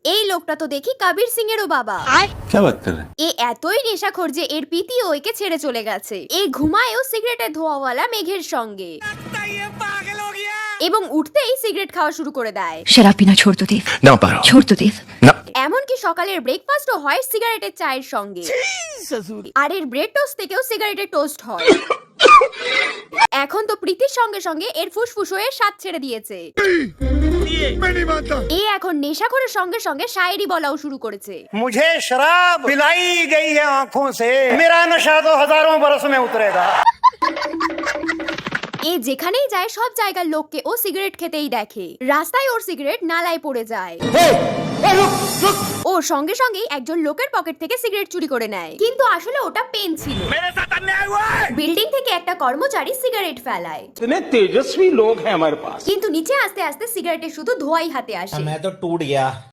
এই লোকটা তো দেখি কবির সিং এরও বাবা। क्या बात कर रहे हैं? এ এতই নেশাখোর যে এর পিতিও একে ছেড়ে চলে গেছে। এই ঘুমায়ও সিগারেটের ধোঁয়াওয়ালা মেঘের সঙ্গে এবং উঠতেই সিগারেট খাওয়া শুরু করে দেয়। शराब पीना छोड़ दो देव। ना पारो छोड़ दो देव। ना এমনকি সকালের ব্রেকফাস্টও হয় সিগারেটের চায়ের সঙ্গে। আর এর ব্রেড টোস্ট থেকেও সিগারেটের টোস্ট হয়। এখন তো প্রীতির সঙ্গে সঙ্গে এর ফুসফুস হয়ে স্বাদ ছেড়ে দিয়েছে। এ এখন নেশাখোরের সঙ্গে সঙ্গে শায়েরি বলাও শুরু করেছে। मुझे शराब पिलाई गई है आंखों से, मेरा नशा तो हजारों बरस में उतरेगा। এ যেখানেই যায় সব জায়গার লোককে ও সিগারেট খেতেই দেখে। রাস্তায় ওর সিগারেট নালায় পড়ে যায়। ও সঙ্গে সঙ্গেই একজন লোকের পকেট থেকে সিগারেট চুরি করে নেয়, কিন্তু আসলে ওটা পেন ছিল। বিল্ডিং থেকে একটা কর্মচারী সিগারেট ফেলায়, इतने तेजस्वी लोग हैं हमारे पास। কিন্তু নিচে আস্তে আস্তে সিগারেটের শুধু ধোঁয়াই হাতে আসে। मैं तो टूट गया।